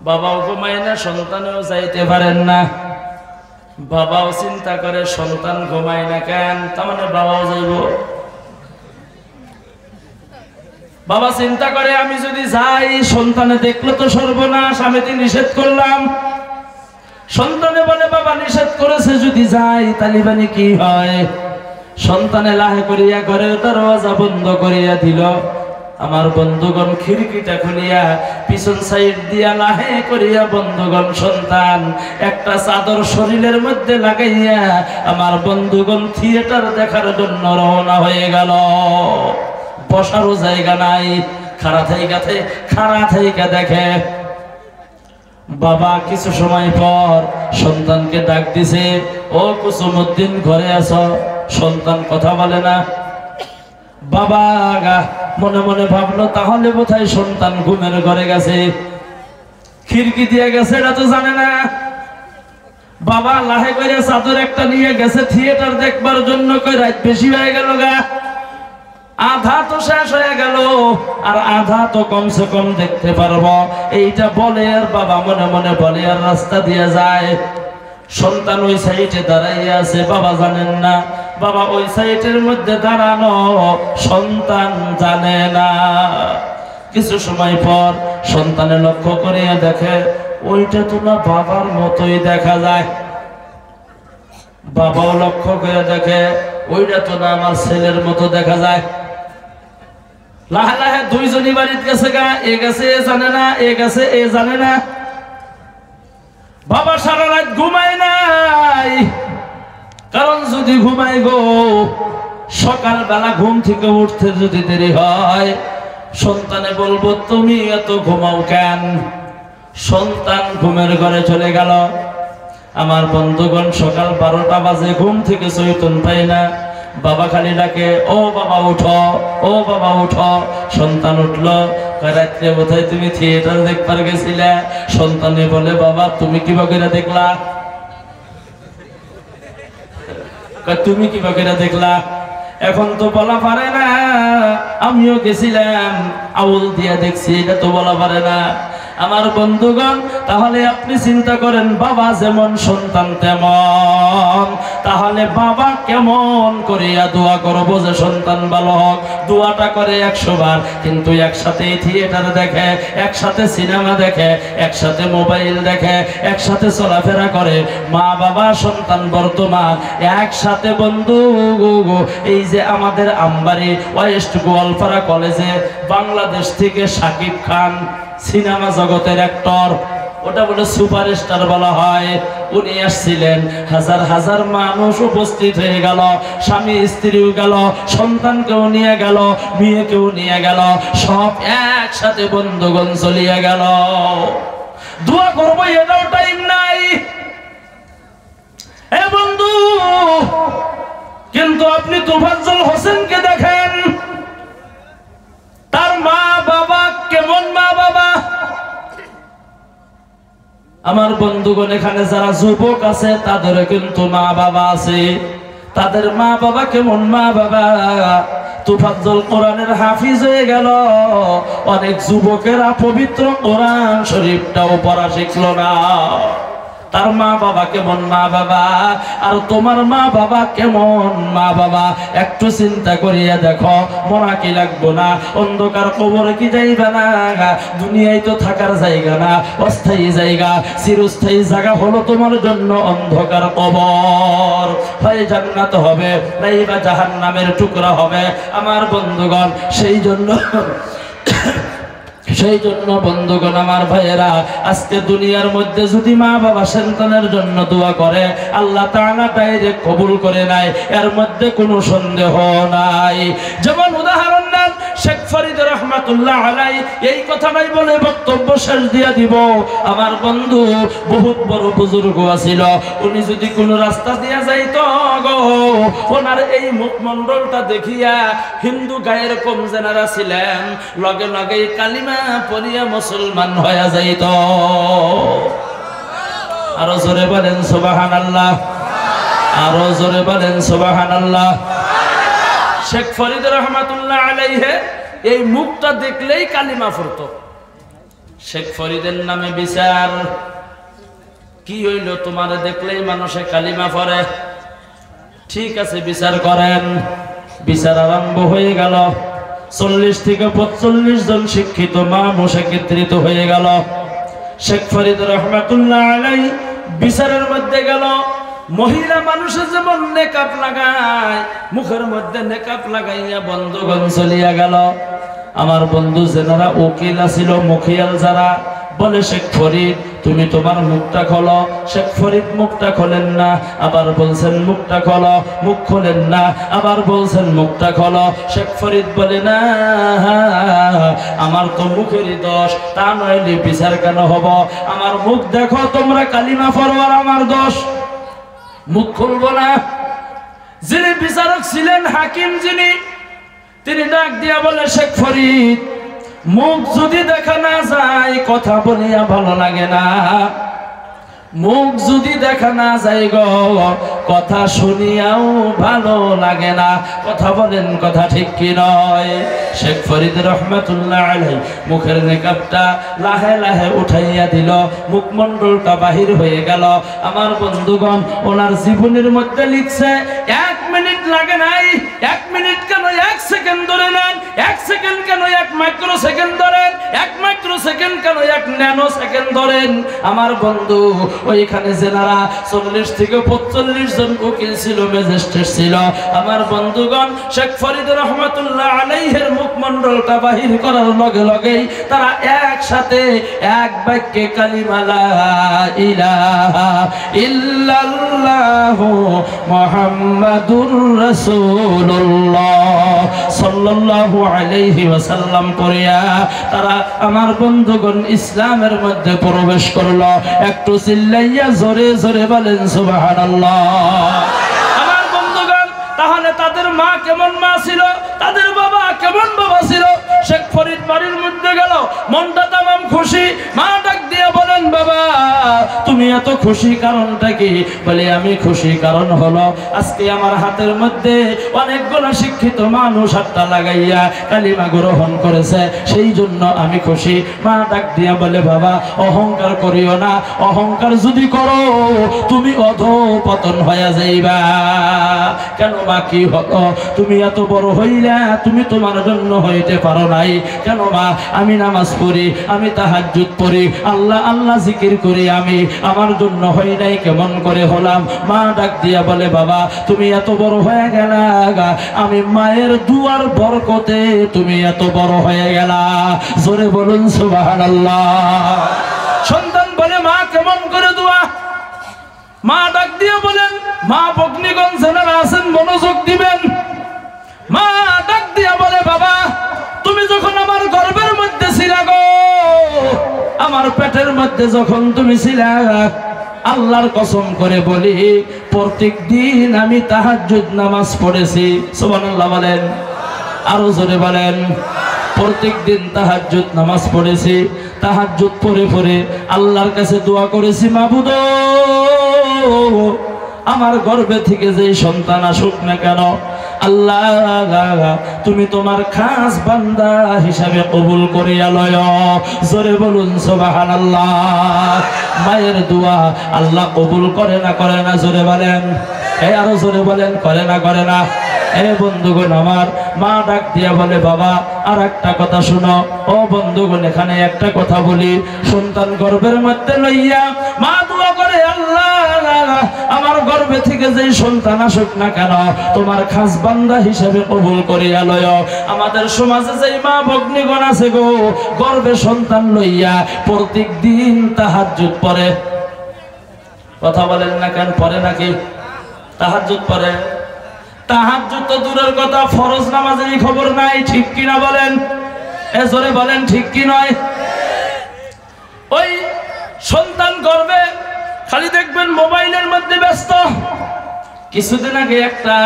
বাবাও ঘুমায় না, সন্তানেও যাইতে পারেন না। বাবাও চিন্তা করে সন্তান ঘুমায় না কেন, তার মানে বাবাও যাইব। বাবা চিন্তা করে আমি যদি যাই সন্তানে দেখলো তো সর্বনাশ, আমি তো নিষেধ করলাম। সন্তানে বলে বাবা নিষেধ করেছে, যদি যাই তালিবানি কি হয়। সন্তানে লাহে করিয়া ঘরের দরওয়াজা বন্ধ করিয়া দিল। আমার বন্ধুগণ খিড়কিটা খুলিয়া পিছন সাইড দিয়া লাহে করিয়া বন্ধুগণ সন্তান একটা চাদর শরীরের মধ্যে লাগাইয়া আমার বন্ধুগণ থিয়েটার দেখার জন্য রওনা হয়ে গেল। বসারও জায়গা নাই, খাড়া থাইকা দেখে। বাবা কিছু সময় পর সন্তানকে ডাক দিছে, ও কুসুমউদ্দিন ঘরে আছো? সন্তান কথা বলে না। বাবা মনে মনে ভাবলো তাহলে বোধহয় সন্তান ঘুমের ঘরে গেছে, খিড়কি দিয়ে গেছে এটা তো জানে না। বাবা লাহে করে চাদর একটা নিয়ে গেছে থিয়েটার দেখবার জন্য, কই রাত বেশি হয়ে গেল গা, আধা তো শেষ হয়ে গেল আর আধা তো কমসে কম দেখতে পারবো, এইটা বলে আর বাবা মনে মনে বলে আর রাস্তা দিয়ে যায়। সন্তান ওই সাইডে দাঁড়াইয়া আছে, বাবা জানেন না। বাবা ওই সাইডের মধ্যে দাঁড়ানো, সন্তান জানে না। কিছু সময় পর সন্তানে লক্ষ্য করিয়া দেখে ওইটা তো না বাবার মতোই দেখা যায়। বাবাও লক্ষ্য করে দেখে ওইটা তো না আমার ছেলের মতো দেখা যায়। লাহে লাহে দুইজনই বাড়িতে গেছে গা, এ গেছে এ জানে না, এ গেছে এ জানে না। বাবা সারা রাত ঘুমায় নাই, কারণ যদি ঘুমাই গো সকালবেলা ঘুম থেকে উঠতে যদি দেরি হয়, সন্তানে বলবো তুমি এত ঘুমাও কেন। সন্তান ঘুমের ঘরে চলে গেল। আমার বন্ধুগণ সকাল 12টা বাজে, ঘুম থেকে চৈতন পাই না। বাবা খালি ডাকে, ও বাবা উঠো, ও বাবা উঠো। সন্তান উঠলো। রাত্রে বোধহয় তুমি থিয়েটার দেখবার গেছিলে। সন্তানে বলে বাবা তুমি কি বকেরা দেখলা? তুমি কি বকেরা দেখলা? এখন তো বলা পারে না, আমিও গেছিলাম আউল দিয়া দেখছি, এটা তো বলা পারে না। আমার বন্ধুগণ তাহলে আপনি চিন্তা করেন, বাবা যেমন সন্তান তেমন, তাহলে বাবা কেমন করিয়া দোয়া করবো যে সন্তান ভালো হোক। দোয়াটা করে 100 বার, কিন্তু একসাথে থিয়েটার দেখে, একসাথে সিনেমা দেখে, একসাথে মোবাইল দেখে, একসাথে চলাফেরা করে। মা বাবা সন্তান বর্তমান একসাথে। বন্ধু এই যে আমাদের আমবাড়ি ওয়েস্ট গোয়ালপাড়া কলেজে বাংলাদেশ থেকে শাকিব খান সিনেমা জগতের অ্যাক্টর, ওটা বলে সুপারস্টার বলা হয়, উনি আসছিলেন। হাজার হাজার মানুষ উপস্থিত হয়ে গেল, স্বামী স্ত্রীও গেল, সন্তানকেও নিয়ে গেল, মেয়েকেও নিয়ে গেল, সব একসাথে বন্ধুগণ চলিয়ে গেল। দোয়া করবো এটাও টাইম নাই এ বন্ধু। কিন্তু আপনি তোফাজ্জল হোসেনকে দেখেন, তার মা বাবা কেমন মা বাবা। আমার বন্ধুগণ এখানে যারা যুবক আছে তাদের কিন্তু মা বাবা আছে, তাদের মা বাবা কেমন মা বাবা। তোফাজ্জল কোরআনের হাফিজ হয়ে গেল, অনেক যুবকেরা পবিত্র কোরআন শরীফটাও পড়া শিখলো না। তার মা বাবা কেমন মা বাবা, আর তোমার মা বাবা কেমন মা বাবা। একটু চিন্তা করিয়া দেখো, মরা কি লাগবো না? অন্ধকার কবরে কি যাইবে না? দুনিয়ায় তো থাকার জায়গা না, অস্থায়ী জায়গা। চিরস্থায়ী জায়গা হলো তোমার জন্য অন্ধকার কবর। হয় জান্নাত হবে, নাইবা জাহান্নামের টুকরা হবে। আমার বন্ধুগণ সেই জন্য বন্ধুগণ আমার ভাইয়েরা, আজকে দুনিয়ার মধ্যে যদি মা বাবা সন্তানের জন্য দোয়া করে, আল্লাহ তাআলা ডাইরেক্ট কবুল করে নেয়, এর মধ্যে কোনো সন্দেহ নাই। যেমন উদাহরণ নেন শেখ ফরিদ রহমাতুল্লাহ আলাইহি, এই কথাটাই বলে বক্তব্য শেষ দিয়া দিব। আমার বন্ধু বহুত বড় বুজুর্গ ছিল, উনি যদি কোনো রাস্তা দিয়া যাইতো গো, ওনার এই মুখমণ্ডলটা দেখিয়া হিন্দু গায়ের কম জেনারা ছিলেন, লগে লগে কালিমা পড়িয়া মুসলমান হয়ে যাইত। আরো জোরে বলেন সুবহানাল্লাহ, আরো জোরে বলেন সুবহানাল্লাহ। শেখ ফরিদ রহমাতুল্লাহ আলাইহি এই মুখটা দেখলেই কালিমা পড়তো। শেখ ফরিদের নামে বিচার। কি হইল? তোমার দেখলেই মানুষে কালিমা পড়ে। ঠিক আছে, বিচার করেন। বিচার আরম্ভ হয়ে গেল। 40 থেকে 45 জন শিক্ষিত মানুষ একত্রিত হয়ে গেল। শেখ ফরিদ রহমাতুল্লাহ আলাইহি বিচারের মধ্যে গেল। মহিলা মানুষের যেমন নেকাব লাগায়, মুখের মধ্যে নেকাব লাগাইয়া বন্ধুগণ চলিয়া গেল। আমার বন্ধু যারা উকিল আছিল, মুখিয়াল যারা, বলে শেখ ফরিদ তুমি তোমার মুখটা খোলো। শেখ ফরিদ মুখটা খোলেন না, আবার বলছেন মুখটা খোলো। মুখ খোলেন না, আবার বলছেন মুখটা খোলো। শেখ ফরিদ বলে না, আমার তো মুখেরই দোষ, তা নইলে বিচার কেন হব? আমার মুখ দেখো, তোমরা কালিমা পড়ো, আর আমার দোষ। মুখ খুলবো না। যিনি বিচারক ছিলেন, হাকিম যিনি, তিনি ডাক দিয়া বলে শেখ ফরিদ মুখ যদি দেখা না যায় কথা বলিয়া ভালো লাগে না। মুখ যদি দেখা না যায় গো, কথা শুনিয়াও ভালো লাগে না। কথা বলেন, কথা ঠিক কি নয়? শেখ ফরিদ রহমাতুল্লাহ আলাইহি মুখের নেকাবটা লাহে লাহে উঠাইয়া দিল, মুখমণ্ডলটা বাহির হয়ে গেল। আমার বন্ধুগণ, ওনার জীবনের মধ্যে লিখছে 1 মিনিট লাগে নাই। 1 মিনিট কেন, 1 সেকেন্ড ধরে নেন। 1 সেকেন্ড কেন, 1 মাইক্রো সেকেন্ড ধরেন। 1 মাইক্রো সেকেন্ড কেন, 1 ন্যানো সেকেন্ড ধরেন। আমার বন্ধু, ওইখানে যেনারা 40 থেকে 45 জন উকিল ছিল, ম্যাজিস্ট্রেট ছিল, আমার বন্ধুগণ, শেখ ফরিদ রহমাতুল্লাহ আলাইহির মুখমণ্ডলটা বাহির করার লগে লগেই তারা একসাথে এক বাক্যে কালিমা লা ইলাহা ইল্লাল্লাহু মুহাম্মাদুর রাসূলুল্লাহ সাল্লাল্লাহু আলাইহি ওয়াসাল্লাম পড়িয়া তারা আমার বন্ধুগণ ইসলামের মধ্যে প্রবেশ করলো। একটু চিল্লাইয়া জোরে জোরে বলেন সুবহানাল্লাহ। আমার বন্ধুগণ, তাহলে তাদের মা কেমন মা ছিল, তাদের বাবা কেমন বাবা ছিল? শেখ ফরিদ বাড়ির মধ্যে গেল, মনটা তামাম খুশি। মা ডাক দিয়ে বলেন, বাবা তুমি এত খুশি কারণটা কি? বলে আমি খুশি কারণ হলো আজকে আমার হাতের মধ্যে অনেকগুলো শিক্ষিত মানুষ হাতটা লাগাইয়া কালিমা গ্রহণ করেছে, সেই জন্য আমি খুশি। মা ডাক দিয়া বলে, বাবা অহংকার করিও না, অহংকার যদি করো তুমি অধঃপতন হয়ে যাইবা। কেন মা, কি হলো? তুমি এত বড় হইলা, তুমি তোমার জন্য হইতে পারো নাই কেন মা? আমি নামাজ পড়ি, আমি তাহাজ্জুদ পড়ি, আল্লাহ আল্লাহ জিকির করি, আমি আমার জন্য হই নাই, কেমন করে হলাম? মা ডাক দিয়া বলে, বাবা তুমি এত বড় হয়ে গেলা, আমি মায়ের দুয়ার বরকতে তুমি এত বড় হয়ে গেলা। জোরে বলুন সুবহানাল্লাহ। সন্তান বলে, মা কেমন করে দোয়া? মা ডাক দিয়ে বলেন, মা ভগ্নীগণ যারা আছেন মনোযোগ দিবেন। মা ডাক দিয়া বলে, বাবা তুমি যখন আমার গর্ভের মধ্যে ছিলা গো, আমার পেটের মধ্যে যখন তুমি ছিলা, আল্লাহর কসম করে বলি প্রত্যেক দিন আমি তাহাজ্জুদ নামাজ পড়েছি। সুবহানাল্লাহ বলেন, আরো জোরে বলেন। প্রত্যেক দিন তাহাজ্জুদ নামাজ পড়েছি, তাহাজ্জুদ পড়ে পড়ে আল্লাহর কাছে দোয়া করেছি, মাবুদ আমার গর্ভে থেকে যে সন্তান আসুক না কেন, আল্লাহ তুমি তোমার খাস বান্দা হিসাবে কবুল করিয়া লয়। জোরে বলুন সুবহানাল্লাহ। মায়ের দোয়া আল্লাহ কবুল করে না, করে না? জোরে বলেন, আরো জোরে বলেন, করে না, করে না? বন্ধুগণ আমার, মা ডাক দিয়া বলে, বাবা আর একটা কথা শুনো। ও বন্ধুগণ, এখানে একটা কথা বলি। সন্তান গর্ভের মধ্যে লইয়া মা দোয়া করে, আল্লাহ আমার গর্ভে থেকে যে সন্তান আসুক না কেন তোমার খাস বান্দা হিসেবে কবুল করিয়া লয়। আমাদের সমাজে যে মা ভগ্নীগণ আছে গো, গর্ভে সন্তান লইয়া প্রত্যেক দিন তাহাজ্জুদ পড়ে। কথা বলেন না কেন? পড়ে নাকি? তাহাজ্জুদ পড়ে। তাহাজ্জুদ তো দূরের কথা, ফরজ নামাজেরই খবর নাই। ঠিক কিনা বলেন? জোরে বলেন, ঠিক কি নয়? ওই সন্তান গর্ভে খালি দেখবেন মোবাইলের মধ্যে ব্যস্ত। কিছুদিন আগে একটা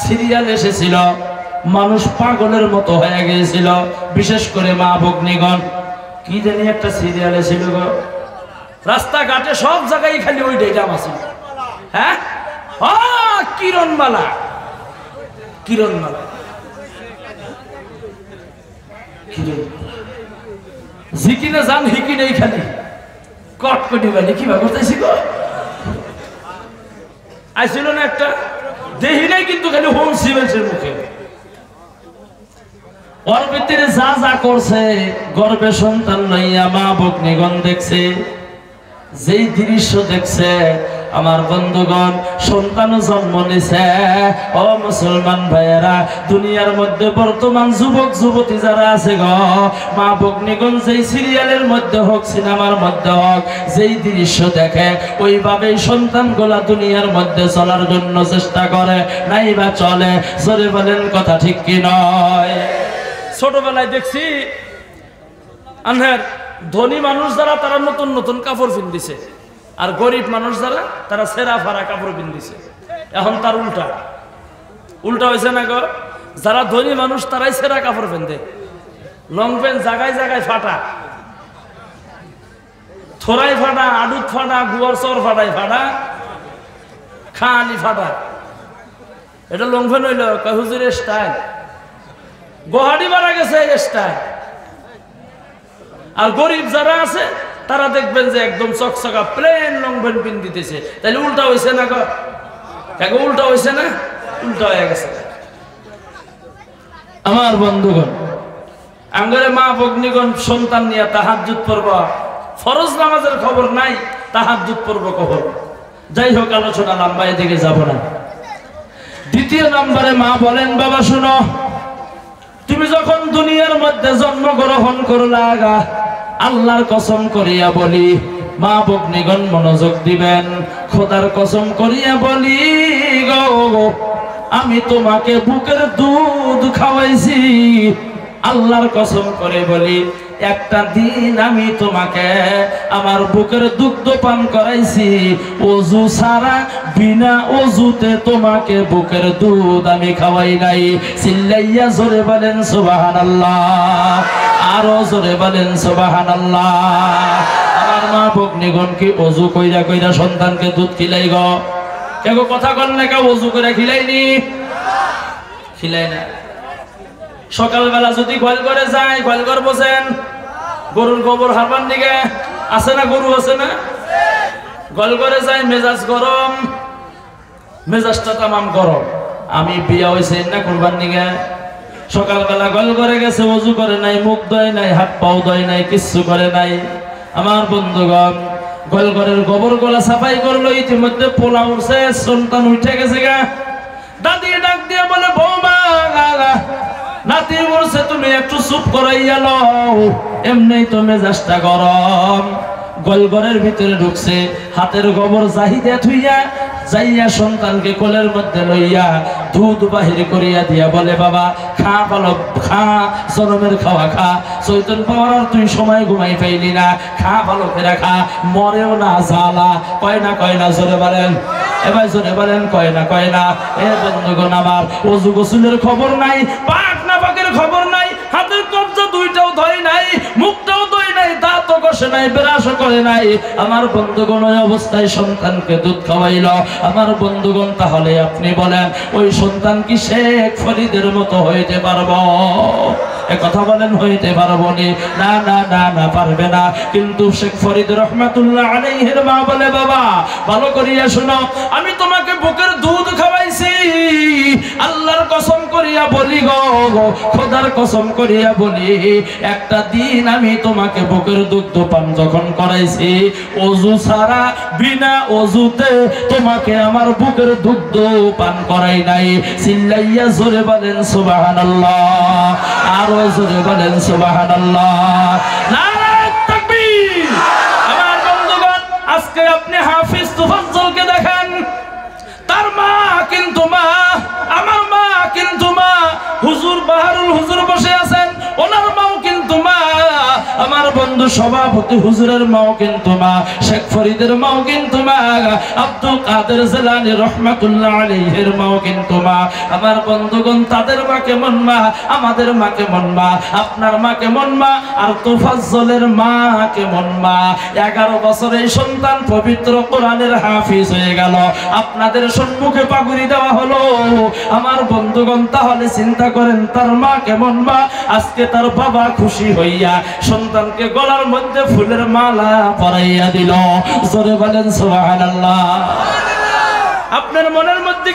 সিরিয়াল এসেছিল, মানুষ পাগলের মতো হয়ে গিয়েছিল, বিশেষ করে মা ভগ্নীগণ। কি জানি একটা সিরিয়াল এসেছিল গো, রাস্তাঘাটে সব জায়গায় খালি ওই ডেটাম আছে। হ্যাঁ, কিরণমালা, কিরণমালা, জিকিনে যান হিকি নেই খালি কট কটি বানি কি করতেছি গো আইছিল না একটা দেহি নাই কিন্তু খালি হোম সিমেন্টের মুখে ওর ভিতরে যা যা করছে গর্ভে সন্তান লইয়া মা ভগ্নীগণ দেখছে যেই দৃশ্য দেখছে আমার বন্ধুগণ সন্তান জন্ম নিছে ও মুসলমান ভাইয়েরা দুনিয়ার মধ্যে বর্তমান যুবক যুবতী যারা আছে গো মা ভগ্নীগণ যেই সিরিয়ালের মধ্যে হোক সিনেমার মধ্যে হোক যেই দৃশ্য দেখে ওইভাবেই সন্তানগুলা দুনিয়ার মধ্যে চলার জন্য চেষ্টা করে নাই বা চলে জোরে বলেন কথা ঠিক কি নয় ছোটবেলায় দেখছি আনহের ধনী মানুষ যারা তারা নতুন নতুন কাপড় পিন্দিছে আর গরিব মানুষ যারা তারা সেরা ফারা কাপড় পিন্দিছে এখন তার উল্টা উল্টা হয়েছে না গো যারা ধনী মানুষ তারাই সেরা কাপড় পিনতে লং প্যান্ট জায়গায় জায়গায় ফাটা থোড়াই ফাটা আডুত ফাটা গুয়ার চর ফাটাই ফাটা খালি ফাটা এটা লং প্যান্ট হইল হুজুরের স্টাইল গোহাটি মারা গেছে স্টাইল আর গরিব যারা আছে তারা দেখবেন যে একদম চকচকা প্লেন লং প্যান্ট পিন দিতেছে তাহলে উল্টা হয়েছে না গো উল্টা হয়েছে না উল্টা হয়ে গেছে আমার বন্ধুগণ আঙ্গরে মা ভগ্নীগণ সন্তান নিয়ে তাহাজ্জুদ পড়ব ফরজ নামাজের খবর নাই তাহাজ্জুদ পড়ব খবর যাই হোক আলোচনা লম্বা এদিকে যাব না দ্বিতীয় নম্বরে মা বলেন বাবা শুনো তুমি যখন দুনিয়ার মধ্যে জন্মগ্রহণ করলা আল্লাহর কসম করিয়া বলি মা ভগ্নীগণ মনোযোগ দিবেন খোদার কসম করিয়া বলি গো আমি তোমাকে বুকের দুধ খাওয়াইছি আল্লাহর কসম করে বলি একটা দিন আমি তোমাকে আমার বুকের দুগ্ধ পান করাইছি ওযু ছাড়া বিনা ওযুতে তোমাকে বুকের দুধ আমি খাওয়াই নাই চিল্লাইয়া জোরে বলেন সুবহানাল্লাহ আরো জোরে বলেন সুবহানাল্লাহ আমার মা ভগ্নীগণ কি ওযু কইরা কইরা সন্তানকে দুধ খিলাই গো কেউ কথা কন না কেউ ওযু করে খিলাইনি খিলাই না সকালবেলা যদি গোয়াল করে যায় গোয়াল ঘর বসেন গরুর গোবর হারবার দিকে আছে না গরু আছে না গোয়াল করে যায় মেজাজ গরম মেজাজটা তামাম গরম আমি বিয়া হয়েছে না করবার দিকে সকালবেলা গোয়াল করে গেছে ওযু করে নাই মুখ ধোয় নাই হাত পাও ধোয় নাই কিচ্ছু করে নাই আমার বন্ধুগণ গোয়াল ঘরের গোবর গোলা সাফাই করলো ইতিমধ্যে পোলা উঠছে সন্তান উঠে গেছে গা দাদি ডাক দিয়ে বলে বৌমা নাতি বলছে তুমি একটু চুপ করাইয়া লও এমনি তো মেজাজটা গরম গোলঘরের ভিতরে ঢুকছে হাতের গোবর জাহিদা থুইয়া যাইয়া সন্তানকে কোলের মধ্যে লইয়া দুধ বাহির করিয়া দিয়া বলে বাবা খা বলো খা জনমের খাওয়া খা চৈতন পাওয়ার আর তুই সময় ঘুমাই পাইলি না খা ভালো করে খা মরেও না জ্বালা কয় না জোরে বলেন এবার জোরে বলেন কয় না এ বন্ধুগণ আমার ওযু গোসলের খবর নাই পাক না পাকের খবর নাই হাতের কবজা দুইটাও ধয় নাই মুখটাও ধয় নাই দাঁতও কষে নাই ব্রাশও করে নাই আমার বন্ধুগণ ওই অবস্থায় সন্তানকে দুধ খাওয়াইল আমার বন্ধুগণ তাহলে আপনি বলেন ওই সন্তান কি শেখ ফরিদের মতো হইতে পারবো এ কথা বলেন হইতে পারবো না না পারবে না কিন্তু শেখ ফরিদ রহমাতুল্লাহ আলাইহির মা বলে বাবা ভালো করিয়া শুনো আমি তোমাকে বুকের দুধ খাওয়াইছি আল্লাহর কসম করিয়া বলি গো খোদার কসম করিয়া বলি একটা দিন আমি তোমাকে বুকের দুগ্ধ পান যখন করাইছি ওযু ছাড়া বিনা ওযুতে তোমাকে আমার বুকের দুগ্ধ পান করাই নাই চিল্লাইয়া জোরে বলেন সুবহানাল্লাহ আর জোরে বলেন সুবহানাল্লাহ নারায়ে তাকবীর আমার বন্ধুগণ আজকে আপনি হাফিজ তুফাজ্জলকে দেখেন তার মা কিন্তু মা আমার মা কিন্তু মা হুজুর বাহারুল হুজুর বসে আছেন ওনার মাও কিন্তু মা আমার বন্ধু সভাপতি হুজুরের মাও কিন্তু মা, শেখ ফরিদের মাও কিন্তু মা, আব্দুল কাদের জিলানী রহমাতুল্লাহ আলাইহির মাও কিন্তু মা। আমার বন্ধুগণ, তাদের মা কেমন মা, আমাদের মা কেমন মা, আপনার মা কেমন মা, আর তোফাজ্জলের মা কেমন মা। 11 বছরের সন্তান পবিত্র কোরআনের হাফিজ হয়ে গেল, আপনাদের সম্মুখে পাগুড়ি দেওয়া হলো। আমার বন্ধুগণ, তাহলে চিন্তা করেন তার মা কেমন মা। আজকে তার বাবা খুশি হইয়া সন্তানকে গলার মধ্যে ফুলের মালা পরাইয়া দিল। জোরে বলেন সুবহানাল্লাহ। আপনার মনের মধ্যে